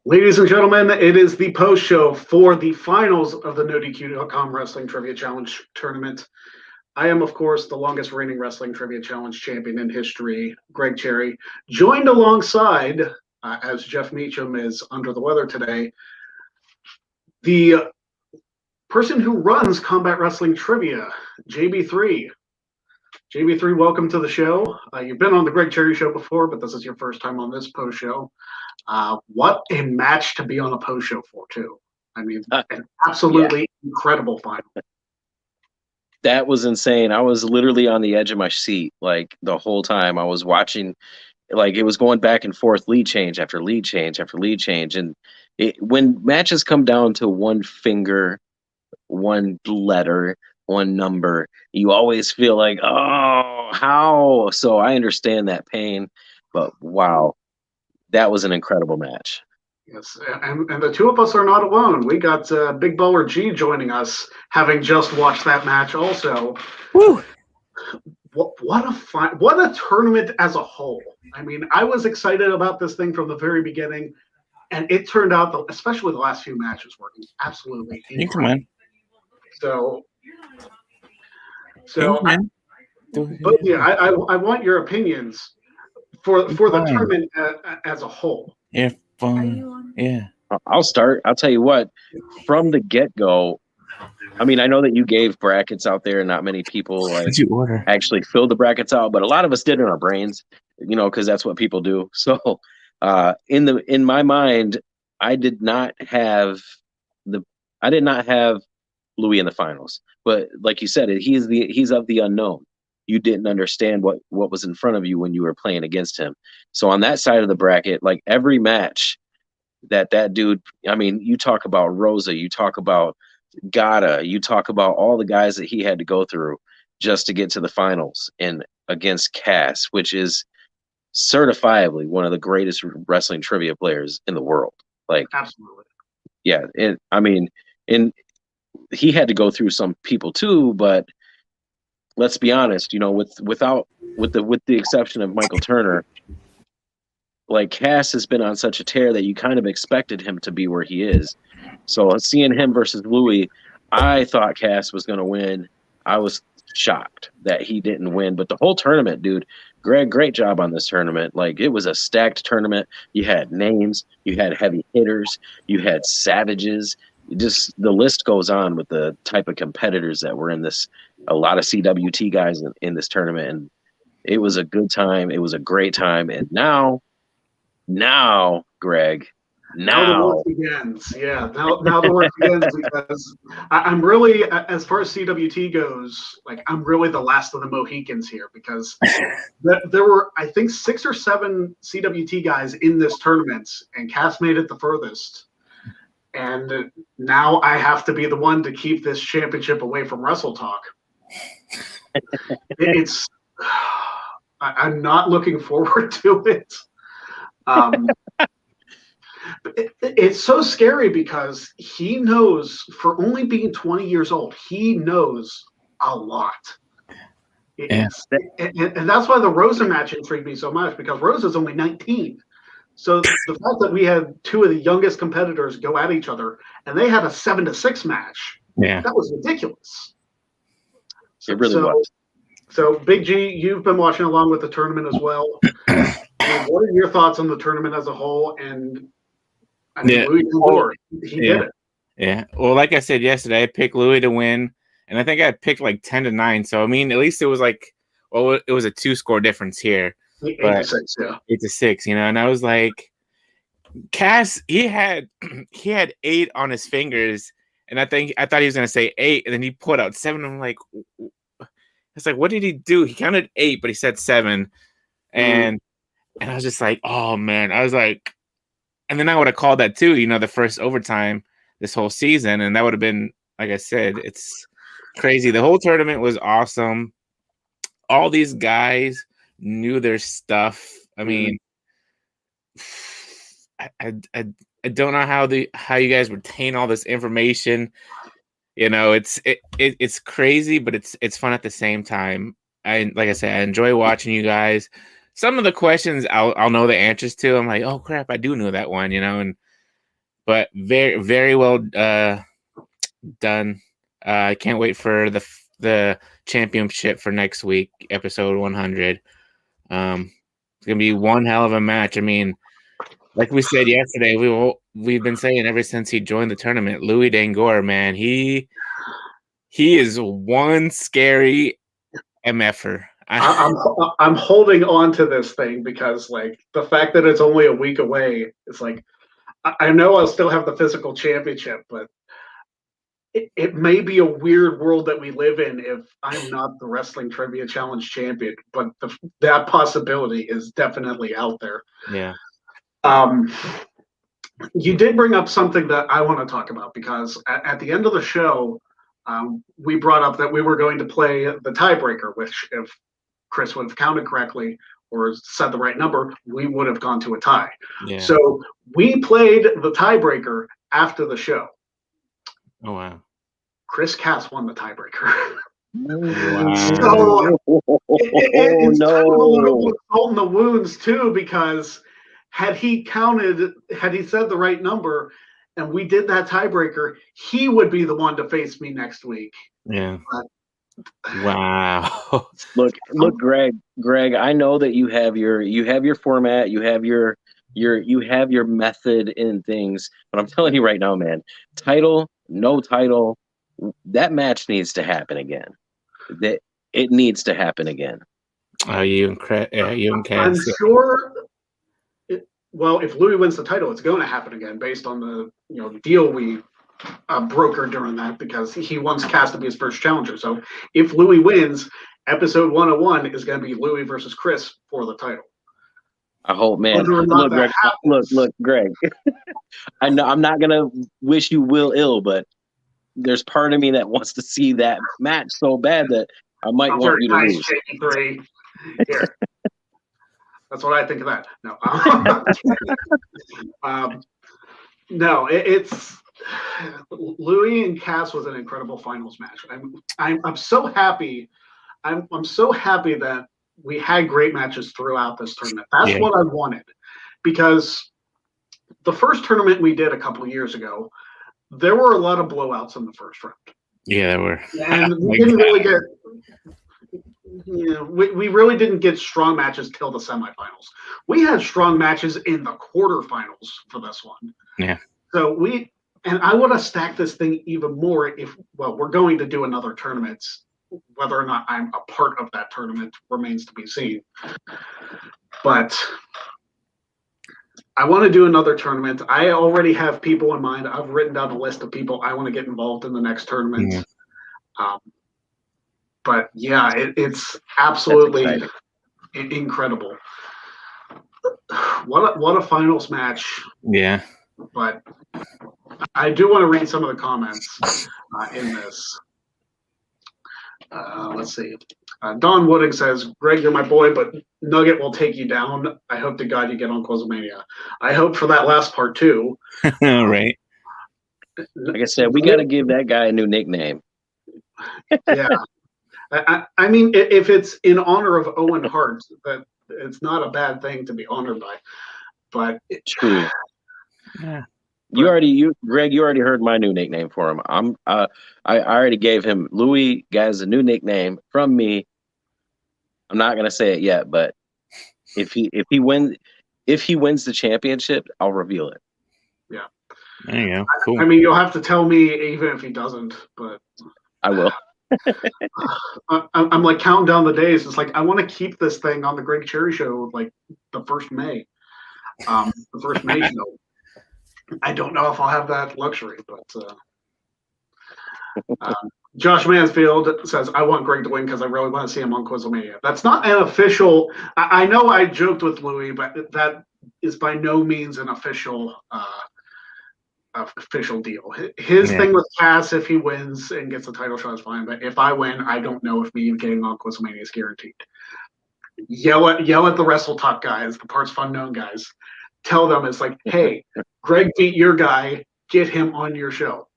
Ladies and gentlemen, it is the post show for the finals of the NoDQ.com Wrestling Trivia Challenge Tournament. I am, of course, the longest reigning Wrestling Trivia Challenge champion in history, Greg Cherry, joined alongside, as Jeff Meacham is under the weather today, the person who runs Combat Wrestling Trivia, JB3. JB3, welcome to the show. You've been on the Greg Cherry Show before, but this is your first time on this post show. What a match to be on a post show for, too. I mean, an absolutely incredible final. That was insane. I was literally on the edge of my seat, like, the whole time. I was watching, like, it was going back and forth, lead change after lead change after lead change. And when matches come down to one finger, one letter, one number, you always feel like, oh, how? So I understand that pain, but wow, that was an incredible match. Yes, and the two of us are not alone. We got Big Baller G joining us, having just watched that match also. Woo! What a tournament as a whole. I mean, I was excited about this thing from the very beginning, and it turned out, especially the last few matches, were absolutely incredible. So I want your opinions for the tournament as a whole. Yeah, fun. Yeah. I'll start. I'll tell you what, from the get-go, I mean, I know that you gave brackets out there and not many people actually filled the brackets out, but a lot of us did in our brains, because that's what people do. So in my mind, I did not have Louis in the finals. But like you said, he's of the unknown. You didn't understand what was in front of you when you were playing against him. So on that side of the bracket, like every match that dude, I mean, you talk about Rosa, you talk about Gata, you talk about all the guys that he had to go through just to get to the finals and against Cass, which is certifiably one of the greatest wrestling trivia players in the world. Like, absolutely. Yeah. And he had to go through some people too, but let's be honest, with the exception of Michael Turner, like Cass has been on such a tear that you kind of expected him to be where he is. So seeing him versus Louis, I thought Cass was going to win. I was shocked that he didn't win, but the whole tournament, dude, Greg, great job on this tournament. Like, it was a stacked tournament. You had names, you had heavy hitters, you had savages. Just the list goes on with the type of competitors that were in this. A lot of CWT guys in this tournament, and it was a good time. It was a great time. And now, Greg, now the work begins. Yeah, now the work begins, because I'm really, as far as CWT goes, like, I'm really the last of the Mohicans here, because there were, I think, 6 or 7 CWT guys in this tournament, and Cass made it the furthest. And now I have to be the one to keep this championship away from Wrestle Talk. I'm not looking forward to it. It's so scary, because he knows, for only being 20 years old, he knows a lot. And that's why the Rosa match intrigued me so much, because Rosa's only 19. So the fact that we had 2 of the youngest competitors go at each other, and they had a 7-6 match, that was ridiculous. It really was. So, Big G, you've been watching along with the tournament as well. What are your thoughts on the tournament as a whole? And I mean, Louis he did it. Yeah. Well, like I said yesterday, I picked Louis to win, and I think I picked like 10-9. So I mean, at least it was like, well, it was a 2-score difference here. 8-6, yeah. 8-6, and I was like, Cass, he had 8 on his fingers, and I thought he was gonna say 8, and then he put out 7. I'm like, it's like, what did he do? He counted 8, but he said 7, and I was just like, oh man, I was like, and then I would have called that too, the first overtime this whole season, and that would have been, like I said, it's crazy. The whole tournament was awesome. All these guys knew their stuff. I mean, I don't know how you guys retain all this information. It's crazy, but it's fun at the same time. Like I said, I enjoy watching you guys. Some of the questions I'll know the answers to. I'm like, oh crap, I do know that one, and but very, very well done. I can't wait for the championship for next week, episode 100. It's gonna be one hell of a match. I mean, like we said yesterday, we've been saying ever since he joined the tournament, Louis Dangor, man, he is one scary MFer. I'm holding on to this thing because like the fact that it's only a week away, it's like I know I'll still have the physical championship, but it may be a weird world that we live in if I'm not the Wrestling Trivia Challenge champion, but that possibility is definitely out there. Yeah. You did bring up something that I want to talk about because at the end of the show, we brought up that we were going to play the tiebreaker, which if Chris would have counted correctly or said the right number, we would have gone to a tie. Yeah. So we played the tiebreaker after the show. Oh, wow. Chris Cass won the tiebreaker. Wow. So it's no. kind of a little bit salt in the wounds too, because had he said the right number and we did that tiebreaker, he would be the one to face me next week. Yeah. But, wow. Look, Greg, I know that you have your format, you have your method in things, but I'm telling you right now, man, title, no title, that match needs to happen again. It needs to happen again. Oh, you and Cass. I'm sure. Well, if Louis wins the title, it's going to happen again based on the deal we brokered during that, because he wants Cass to be his first challenger. So if Louis wins, episode 101 is going to be Louis versus Chris for the title. I hope, man. Look, Greg. Look, Greg. I know I'm not gonna wish you ill, but there's part of me that wants to see that match so bad that I might want you to lose. Three. Here. That's what I think of that. No, no, it's Louis and Cass was an incredible finals match. I'm so happy. I'm so happy that we had great matches throughout this tournament. That's what I wanted, because the first tournament we did a couple of years ago, there were a lot of blowouts in the first round. Yeah, there were. And we didn't really get we really didn't get strong matches till the semifinals. We had strong matches in the quarterfinals for this one. Yeah. So I would have stacked this thing even more we're going to do another tournament. Whether or not I'm a part of that tournament remains to be seen. But I want to do another tournament. I already have people in mind. I've written down a list of people I want to get involved in the next tournament. Yeah. But yeah, it's absolutely incredible. What a finals match. Yeah. But I do want to read some of the comments in this. Let's see. Don Wooding says, Greg, you're my boy, but Nugget will take you down. I hope to God you get on Quizlemania. I hope for that last part too. Right. Like I said, we got to give that guy a new nickname. Yeah. I mean, if it's in honor of Owen Hart, that it's not a bad thing to be honored by. But true. Yeah. Greg, you already heard my new nickname for him. I already gave him Louis, guys, a new nickname from me. I'm not gonna say it yet, but if he wins the championship, I'll reveal it. Yeah. There you go. Cool. I mean, you'll have to tell me even if he doesn't, but I will. I'm like counting down the days. It's like I want to keep this thing on the Greg Cherry Show like the 1st May. The 1st May show. I don't know if I'll have that luxury, but Josh Mansfield says, I want Greg to win because I really want to see him on Quizlemania. That's not an official. I know I joked with Louis, but that is by no means an official deal. His thing with Cass, if he wins and gets the title shot, is fine. But if I win, I don't know if me getting on Quizlemania is guaranteed. Yell at the Wrestle Talk guys, the Parts Fun Known guys. Tell them it's like, hey, Greg beat your guy. Get him on your show.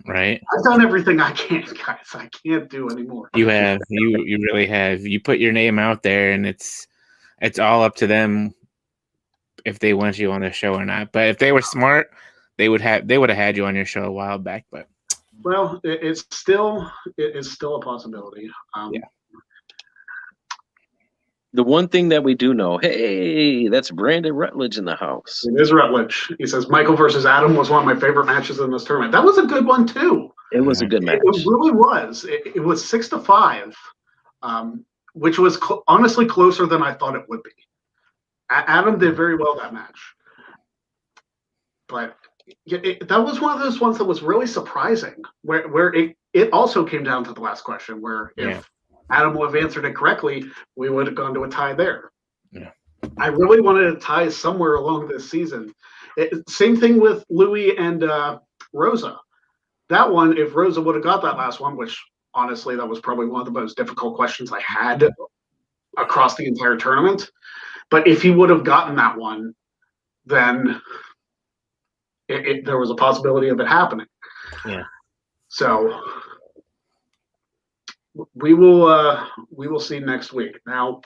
Right. I've done everything I can, guys. I can't do anymore. You have. You really have. You put your name out there, and it's all up to them if they want you on the show or not. But if they were smart, they would have had you on your show a while back, but Well, it is still a possibility. Yeah. The one thing that we do know, hey, that's Brandon Rutledge in the house. It is Rutledge. He says Michael versus Adam was one of my favorite matches in this tournament. That was a good one too. It was a good match. It really was. It was 6-5, which was honestly closer than I thought it would be. Adam did very well that match, but that was one of those ones that was really surprising. Where it also came down to the last question, where if Adam would have answered it correctly, we would have gone to a tie there. Yeah. I really wanted a tie somewhere along this season. Same thing with Louis and Rosa. That one, if Rosa would have got that last one, which honestly, that was probably one of the most difficult questions I had across the entire tournament. But if he would have gotten that one, then there was a possibility of it happening. Yeah. So we will see next week. Now,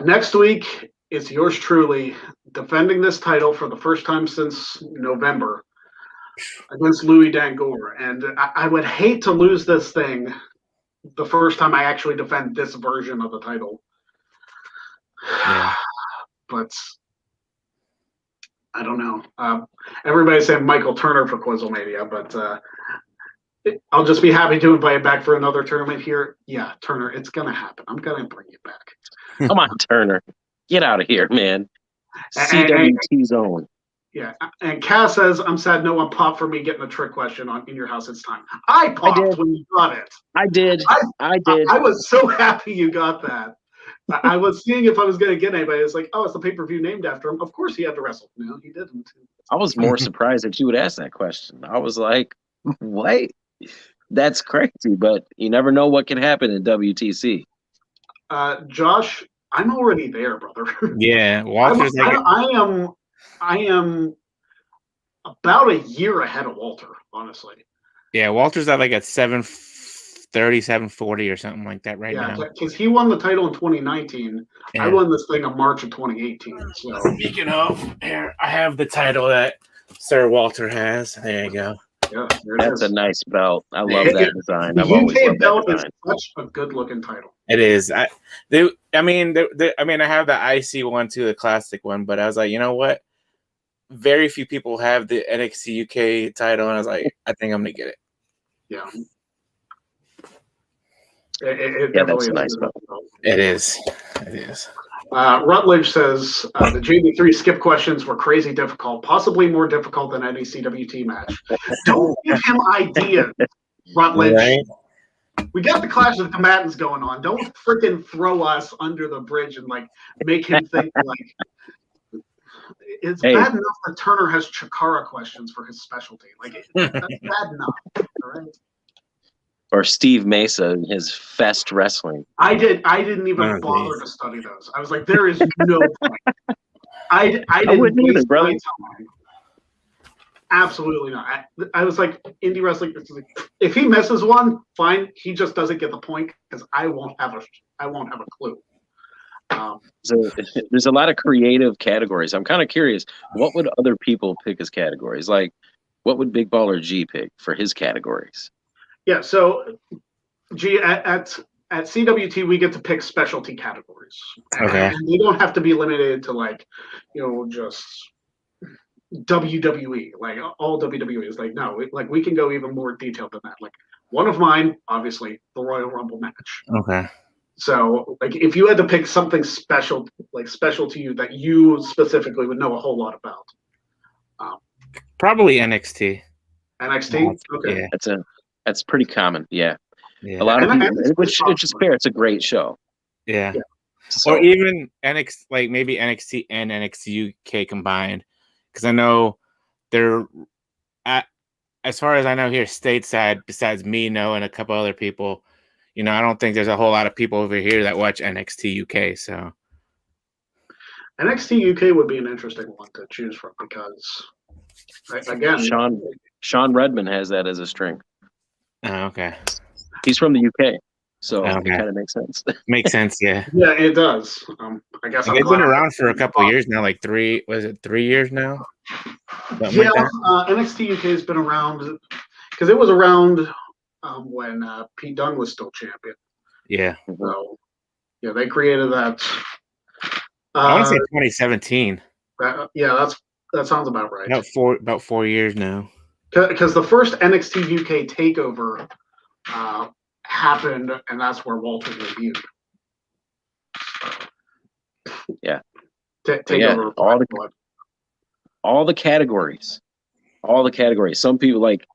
next week is yours truly defending this title for the first time since November against Louis Dangour. And I would hate to lose this thing the first time I actually defend this version of the title. Yeah. But I don't know. Everybody's saying Michael Turner for Quizlemania, but I'll just be happy to invite back for another tournament here. Yeah, Turner, it's going to happen. I'm going to bring you back. Come on, Turner. Get out of here, man. CWT zone. Yeah, and Cass says, I'm sad no one popped for me getting a trick question on In Your House It's Time. I popped when you got it. I did. I did. I was so happy you got that. I was seeing if I was going to get anybody. It's like, oh, it's the pay-per-view named after him. Of course he had to wrestle. No, he didn't. I was more surprised that you would ask that question. I was like, what? That's crazy, but you never know what can happen in WTC. Josh, I'm already there, brother. Yeah, Walter's I am about a year ahead of Walter, honestly. Yeah, Walter's at like at 730, 740 or something like that right now. Yeah, because he won the title in 2019. Yeah. I won this thing in March of 2018. So Speaking of, here I have the title that Sir Walter has. There you go. yeah, That's a nice belt. I love that design. I've always UK loved belt that is design. such a good-looking title. It is. I mean, I have the IC one too, the classic one, but I was like, you know what? Very few people have the NXT UK title, and I was like, I think I'm gonna get it. Yeah. That's a nice belt. It is. It is. Rutledge says the JB3 skip questions were crazy difficult, possibly more difficult than any CWT match. Don't give him ideas, Rutledge. Right? We got the Clash of the Combatants going on. Don't freaking throw us under the bridge and like make him think like it's bad enough that Turner has Chikara questions for his specialty. Like that's bad enough. All right. Or Steve Mesa and his Fest Wrestling. I didn't even bother to study those. I was like, there is no point. I didn't waste my time. Absolutely not. I was like, indie wrestling. If he misses one, fine. He just doesn't get the point because I won't have a clue. So there's a lot of creative categories. I'm kind of curious, what would other people pick as categories? Like, what would Big Baller G pick for his categories? Yeah, so G at CWT we get to pick specialty categories. Okay. And they don't have to be limited to like, just WWE, like all WWE is like, no, like we can go even more detailed than that. Like one of mine, obviously, the Royal Rumble match. Okay. So like if you had to pick something special to you that you specifically would know a whole lot about. Probably NXT. NXT? Okay. Yeah. That's pretty common, yeah. Yeah. A lot of people, which is fair. It's a great show. Yeah. So, or even NXT, like maybe NXT and NXT UK combined, because I know they're as far as I know here stateside, besides me, and a couple other people, I don't think there's a whole lot of people over here that watch NXT UK. So NXT UK would be an interesting one to choose from because, again, Sean Redmond has that as a strength. oh, okay. He's from the UK, So it Okay. kind of makes sense. Makes sense, yeah. Yeah, it does. I guess And I'm they've been glad. around for a couple of years now, like 3 years now? Something Yeah, like that? NXT UK has been around because it was around when Pete Dunne was still champion. Yeah. So yeah, they created that. I want to say Uh, 2017. yeah, that sounds about right. About 4 years now. Because the first NXT UK takeover happened, and that's where Walter debuted. Yeah. Takeover. All the categories. Some people like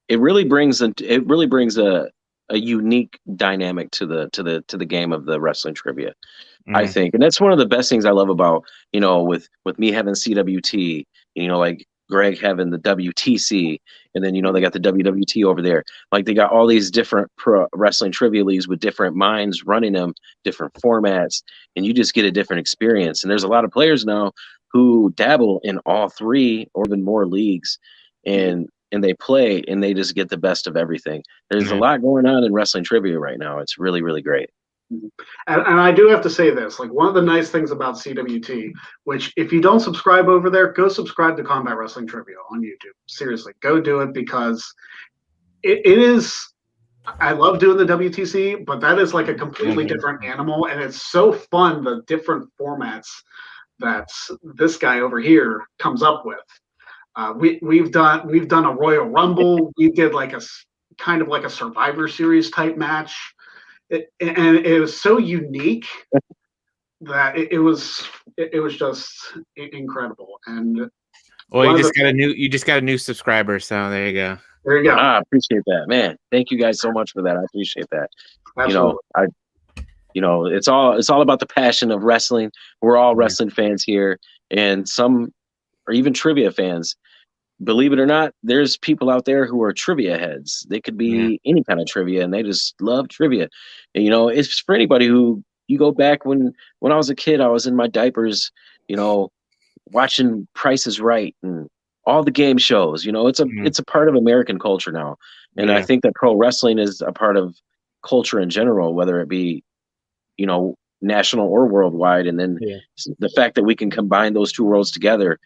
it really brings a unique dynamic to the game of the wrestling trivia. I think, and that's one of the best things I love about, with me having CWT, like Greg having the WTC, and then they got the WWT over there. Like they got all these different pro wrestling trivia leagues with different minds running them, different formats, and you just get a different experience. And there's a lot of players now who dabble in all three or even more leagues, and they play and they just get the best of everything. There's a lot going on in wrestling trivia right now. It's really, really great. And I do have to say this, like one of the nice things about CWT, which if you don't subscribe over there, go subscribe to Combat Wrestling Trivia on YouTube. Seriously, go do it because it is. I love doing the WTC, but that is like a completely different animal, and it's so fun the different formats that this guy over here comes up with. We've done a Royal Rumble. We did like a kind of like a Survivor Series type match. And it was so unique that it was just incredible. And well, you just got a new subscriber, so there you go. There you go. I appreciate that, man. Thank you guys so much for that. I appreciate that. Absolutely. It's all about the passion of wrestling. We're all wrestling fans here, and some are even trivia fans. Believe it or not, there's people out there who are trivia heads. They could be any kind of trivia, and they just love trivia. And, it's for anybody who you go back when I was a kid, I was in my diapers, watching Price is Right and all the game shows. It's a part of American culture now, and I think that pro wrestling is a part of culture in general, whether it be national or worldwide. And then the fact that we can combine those two worlds together,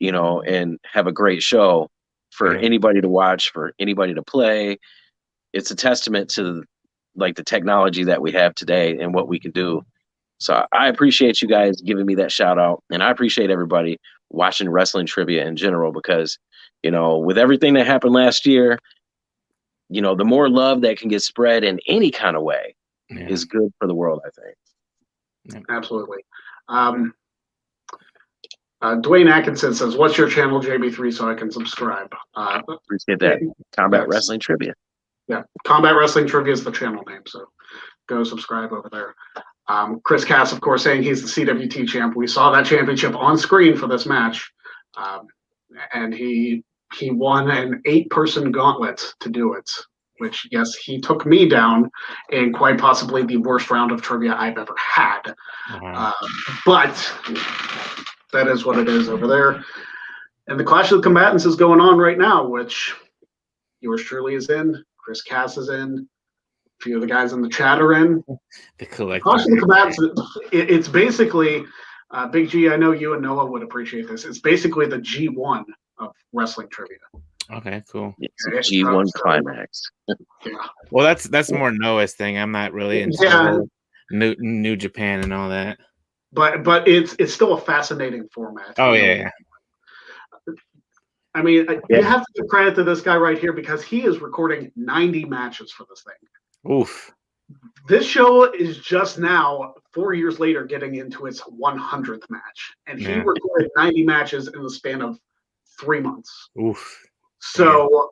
and have a great show for anybody to watch, for anybody to play. It's a testament to like the technology that we have today and what we can do. So I appreciate you guys giving me that shout out, and I appreciate everybody watching wrestling trivia in general, because, with everything that happened last year, the more love that can get spread in any kind of way is good for the world, I think. Absolutely. Dwayne Atkinson says, "What's your channel, JB3, so I can subscribe?" Appreciate that. Combat Wrestling Trivia. Yeah, Combat Wrestling Trivia is the channel name, so go subscribe over there. Chris Cass, of course, saying he's the CWT champ. We saw that championship on screen for this match, and he won an 8-person gauntlet to do it. Which, yes, he took me down in quite possibly the worst round of trivia I've ever had. But that is what it is over there. And the Clash of the Combatants is going on right now, which yours truly is in. Chris Cass is in. A few of the guys in the chat are in. The collective. Clash of the Combatants, it's basically, Big G, I know you and Noah would appreciate this. It's basically the G1 of wrestling trivia. Okay, cool. It's G1 climax. Yeah. Well, that's more Noah's thing. I'm not really into the whole New Japan and all that. But it's still a fascinating format. Oh yeah. I mean, you have to give credit to this guy right here because he is recording 90 matches for this thing. Oof. This show is just now, 4 years later, getting into its 100th match, and he recorded 90 matches in the span of 3 months. Oof. So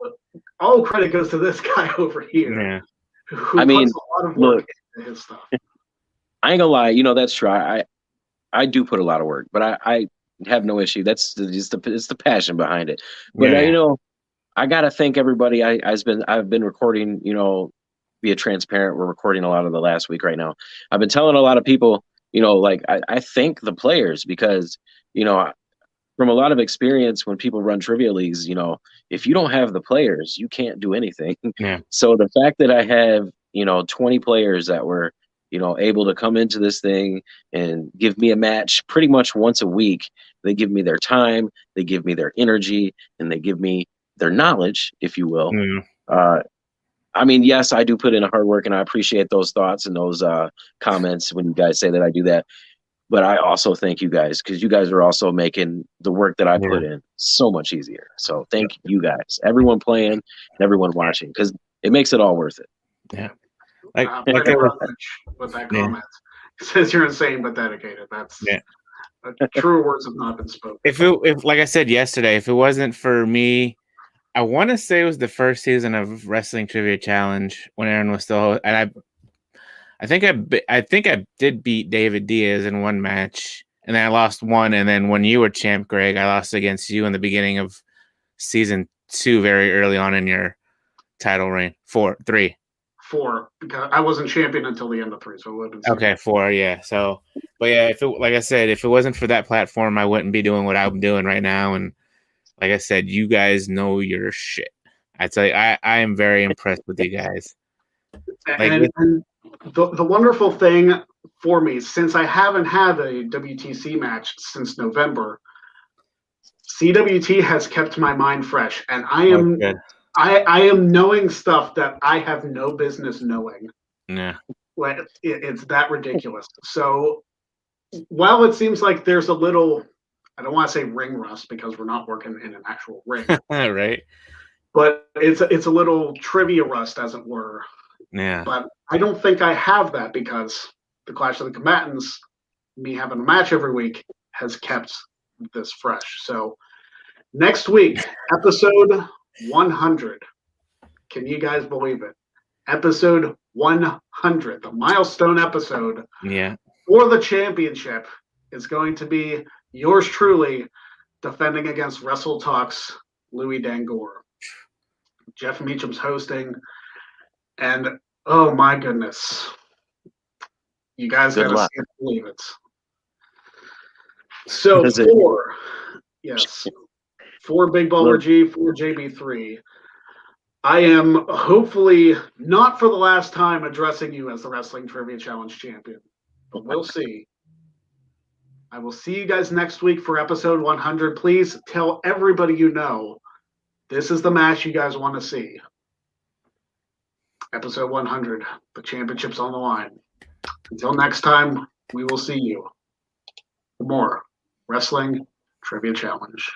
all credit goes to this guy over here. Yeah. Who puts a lot of work into his stuff. I ain't gonna lie, that's true. I do put a lot of work, but I have no issue. That's just it's the passion behind it. But I gotta thank everybody. I've been recording, be transparent. We're recording a lot of the last week right now. I've been telling a lot of people, I thank the players because, from a lot of experience when people run trivia leagues, if you don't have the players, you can't do anything. Yeah. So the fact that I have 20 players that were, able to come into this thing and give me a match pretty much once a week. They give me their time, they give me their energy, and they give me their knowledge, if you will. I mean, yes, I do put in hard work, and I appreciate those thoughts and those comments when you guys say that I do that. But I also thank you guys, because you guys are also making the work that I put in so much easier. So thank you guys, everyone playing and everyone watching, because it makes it all worth it. Yeah. Pretty much with that comment. It says you're insane but dedicated. That's true words have not been spoken. If like I said yesterday, if it wasn't for me, I want to say it was the first season of Wrestling Trivia Challenge when Aaron was still, and I think I did beat David Diaz in one match, and then I lost one, and then when you were champ, Greg, I lost against you in the beginning of season 2, very early on in your title reign. 3. 4, because I wasn't champion until the end of 3, so it would have been 6. Okay, 4, yeah. So, but yeah, like I said, if it wasn't for that platform, I wouldn't be doing what I'm doing right now. And like I said, you guys know your shit. I tell you, I am very impressed with you guys. And the wonderful thing for me, since I haven't had a WTC match since November, CWT has kept my mind fresh, and I am knowing stuff that I have no business knowing. Yeah. It's that ridiculous. So while it seems like there's a little, I don't want to say ring rust because we're not working in an actual ring. Right. But it's a little trivia rust, as it were. Yeah. But I don't think I have that because the Clash of the Combatants, me having a match every week, has kept this fresh. So next week, episode 100. Can you guys believe it? Episode 100, the milestone episode for the championship, is going to be yours truly defending against Wrestle Talk's Louis Dangor. Jeff Meacham's hosting, and oh my goodness, you guys got to see it, believe it. So for Big Baller G, for JB3, I am hopefully not for the last time addressing you as the Wrestling Trivia Challenge champion, but we'll see. I will see you guys next week for episode 100. Please tell everybody you know this is the match you guys want to see. Episode 100, the championship's on the line. Until next time, we will see you for more Wrestling Trivia Challenge.